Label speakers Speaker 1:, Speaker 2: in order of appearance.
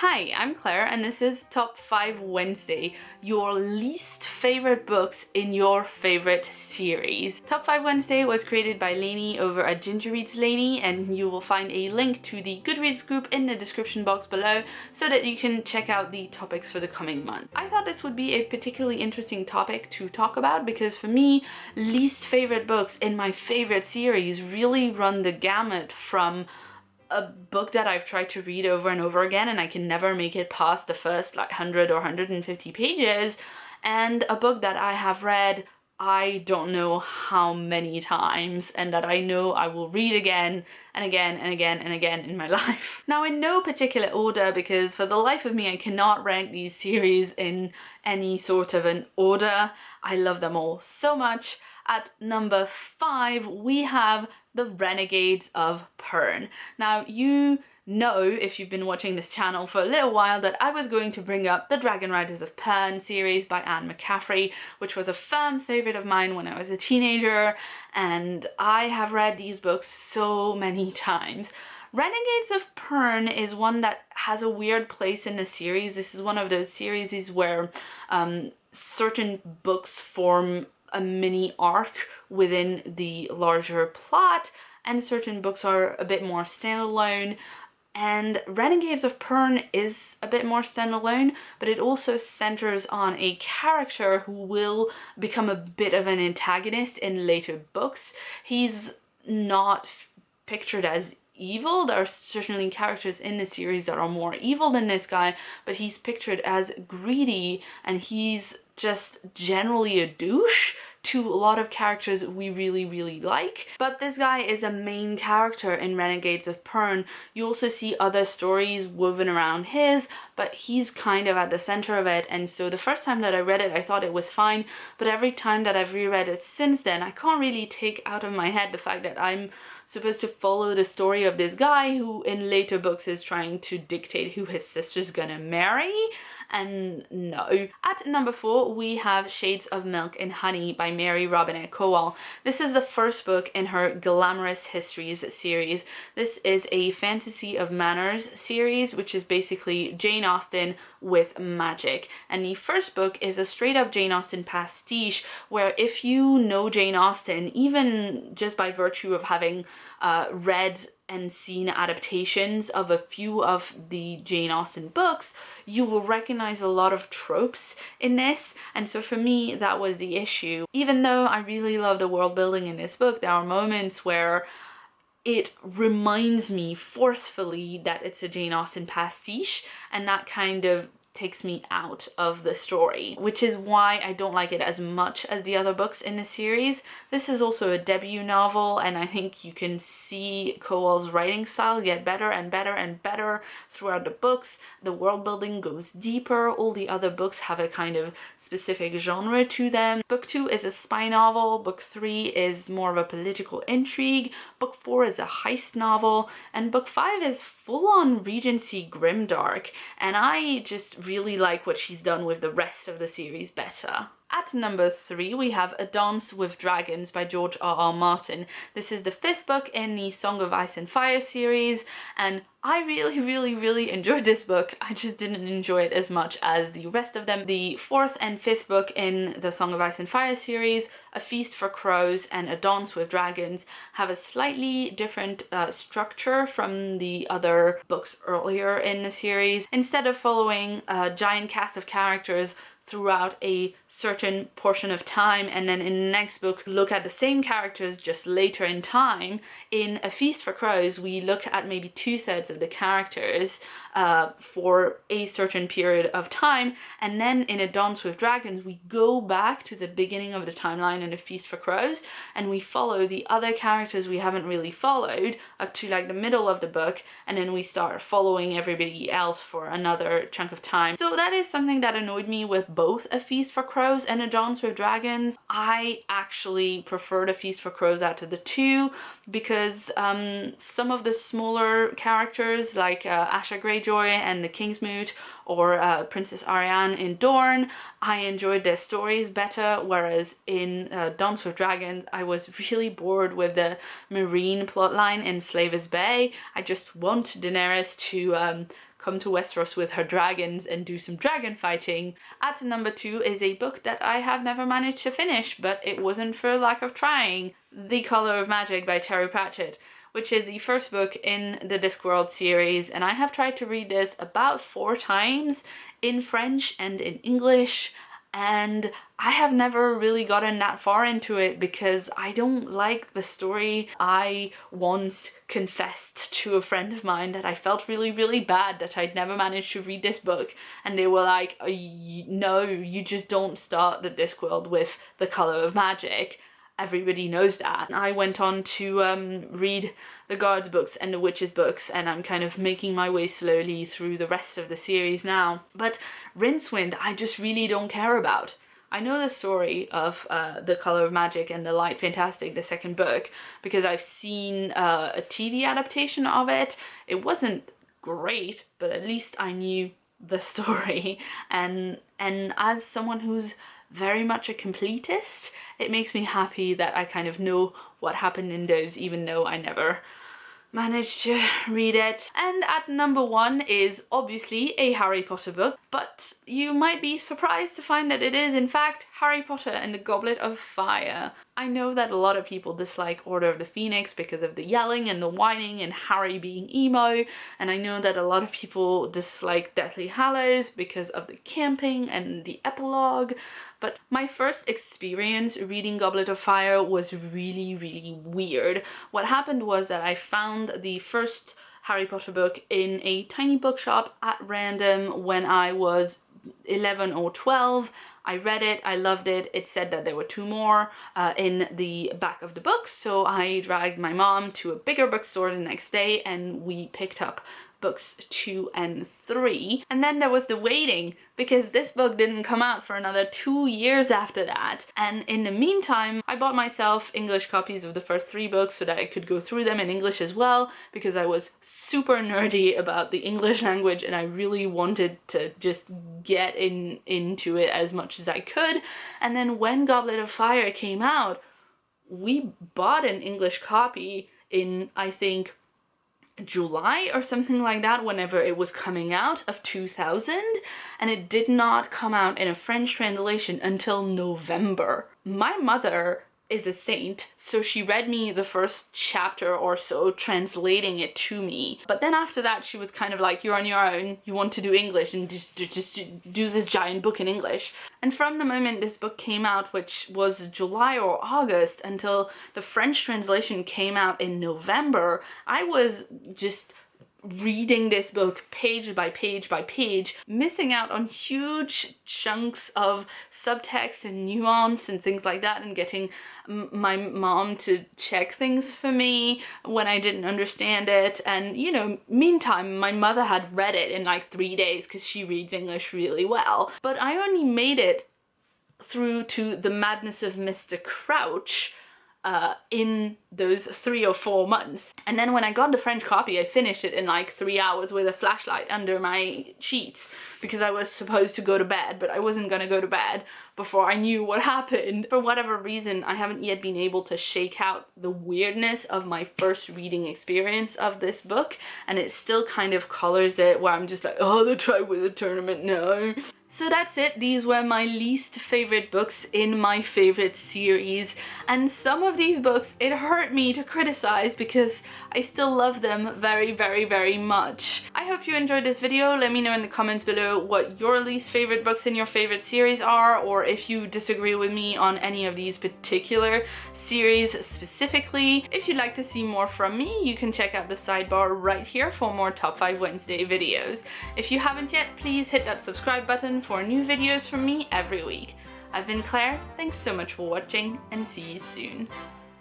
Speaker 1: Hi, I'm Claire and this is Top 5 Wednesday, your least favorite books in your favorite series. Top 5 Wednesday was created by Lainey over at Ginger Reads Lainey, and you will find a link to the Goodreads group in the description box below so that you can check out the topics for the coming month. I thought this would be a particularly interesting topic to talk about because for me, least favorite books in my favorite series really run the gamut from a book that I've tried to read over and over again and I can never make it past the first 100 or 150 pages, and a book that I have read I don't know how many times and that I know I will read again and again and again and again in my life. Now, in no particular order, because for the life of me I cannot rank these series in any sort of an order. I love them all so much. At number 5 we have the Renegades of Pern. Now, you know, if you've been watching this channel for a little while, that I was going to bring up the Renegades of Pern series by Anne McCaffrey, which was a firm favorite of mine when I was a teenager, and I have read these books so many times. Renegades of Pern is one that has a weird place in the series. This is one of those series where certain books form a mini arc within the larger plot, and certain books are a bit more standalone. And Renegades of Pern is a bit more standalone, but it also centers on a character who will become a bit of an antagonist in later books. He's not pictured as evil. There are certainly characters in the series that are more evil than this guy, but he's pictured as greedy, and he's just generally a douche to a lot of characters we really like. But this guy is a main character in Renegades of Pern. You also see other stories woven around his, but he's kind of at the center of it. And so the first time that I read it I thought it was fine, but every time that I've reread it since then I can't really take out of my head the fact that I'm supposed to follow the story of this guy who in later books is trying to dictate who his sister's gonna marry. And no. At number 4 we have Shades of Milk and Honey by Mary Robinette Kowal. This is the first book in her Glamorous Histories series. This is a Fantasy of Manners series, which is basically Jane Austen with magic. And the first book is a straight up Jane Austen pastiche, where if you know Jane Austen, even just by virtue of having read and seen adaptations of a few of the Jane Austen books, you will recognize a lot of tropes in this. And so for me that was the issue. Even though I really love the world building in this book, there are moments where it reminds me forcefully that it's a Jane Austen pastiche, and that kind of takes me out of the story, which is why I don't like it as much as the other books in the series. This is also a debut novel, and I think you can see Kowal's writing style get better and better and better throughout the books. The world building goes deeper. All the other books have a kind of specific genre to them. Book 2 is a spy novel, book 3 is more of a political intrigue, book 4 is a heist novel, and book 5 is full-on Regency grimdark, and I just really like what she's done with the rest of the series better. At number 3 we have A Dance with Dragons by George R.R. Martin. This is the 5th book in the Song of Ice and Fire series, and I really enjoyed this book. I just didn't enjoy it as much as the rest of them. The 4th and 5th book in the Song of Ice and Fire series, A Feast for Crows and A Dance with Dragons, have a slightly different structure from the other books earlier in the series. Instead of following a giant cast of characters throughout a certain portion of time and then in the next book look at the same characters just later in time, in A Feast for Crows we look at maybe 2/3 of the characters for a certain period of time, and then in A Dance with Dragons we go back to the beginning of the timeline in A Feast for Crows and we follow the other characters we haven't really followed up to the middle of the book, and then we start following everybody else for another chunk of time. So that is something that annoyed me with both A Feast for Crows and A Dance with Dragons. I actually preferred A Feast for Crows out of the two because some of the smaller characters like Asha Greyjoy and the Kingsmoot or Princess Ariane in Dorne, I enjoyed their stories better, whereas in Dance with Dragons I was really bored with the marine plotline in Slaver's Bay. I just want Daenerys to come to Westeros with her dragons and do some dragon fighting. At number 2 is a book that I have never managed to finish, but it wasn't for lack of trying. The Colour of Magic by Terry Pratchett, which is the first book in the Discworld series, and I have tried to read this about 4 times in French and in English, and I have never really gotten that far into it because I don't like the story. I once confessed to a friend of mine that I felt really bad that I'd never managed to read this book, and they were like, no, you just don't start the Discworld with The Colour of Magic. Everybody knows that. I went on to read the Guards books and the Witches books, and I'm kind of making my way slowly through the rest of the series now. But Rincewind, I just really don't care about. I know the story of The Colour of Magic and The Light Fantastic, the second book, because I've seen a TV adaptation of it. It wasn't great, but at least I knew the story. And as someone who's very much a completist, it makes me happy that I kind of know what happened in those, even though I never managed to read it. And at number 1 is obviously a Harry Potter book, but you might be surprised to find that it is in fact Harry Potter and the Goblet of Fire. I know that a lot of people dislike Order of the Phoenix because of the yelling and the whining and Harry being emo, and I know that a lot of people dislike Deathly Hallows because of the camping and the epilogue, but my first experience reading Goblet of Fire was really weird. What happened was that I found the first Harry Potter book in a tiny bookshop at random when I was 11 or 12. I read it, I loved it. It said that there were 2 more in the back of the book, so I dragged my mom to a bigger bookstore the next day and we picked up books 2 and 3. And then there was the waiting, because this book didn't come out for another 2 years after that. And in the meantime, I bought myself English copies of the first 3 books so that I could go through them in English as well, because I was super nerdy about the English language and I really wanted to just get into it as much as I could. And then when Goblet of Fire came out, we bought an English copy in, I think, July or something like that, whenever it was coming out, of 2000, and it did not come out in a French translation until November. My mother is a saint, so she read me the first chapter or so, translating it to me. But then after that, she was kind of like, you're on your own, you want to do English, and just do this giant book in English. And from the moment this book came out, which was July or August, until the French translation came out in November, I was just reading this book page by page by page, missing out on huge chunks of subtext and nuance and things like that, and getting my mom to check things for me when I didn't understand it. And you know, meantime, my mother had read it in like 3 days because she reads English really well. But I only made it through to The Madness of Mr. Crouch in those 3 or 4 months. And then when I got the French copy, I finished it in like 3 hours with a flashlight under my sheets, because I was supposed to go to bed, but I wasn't gonna go to bed before I knew what happened. For whatever reason, I haven't yet been able to shake out the weirdness of my first reading experience of this book, and it still kind of colors it, where I'm just like, oh, the Triwizard Tournament, no. So that's it. These were my least favorite books in my favorite series, and some of these books, it hurt me to criticize because I still love them very much. I hope you enjoyed this video. Let me know in the comments below what your least favorite books in your favorite series are, or if you disagree with me on any of these particular series specifically. If you'd like to see more from me, you can check out the sidebar right here for more Top 5 Wednesday videos. If you haven't yet, please hit that subscribe button for new videos from me every week. I've been Claire, thanks so much for watching, and see you soon.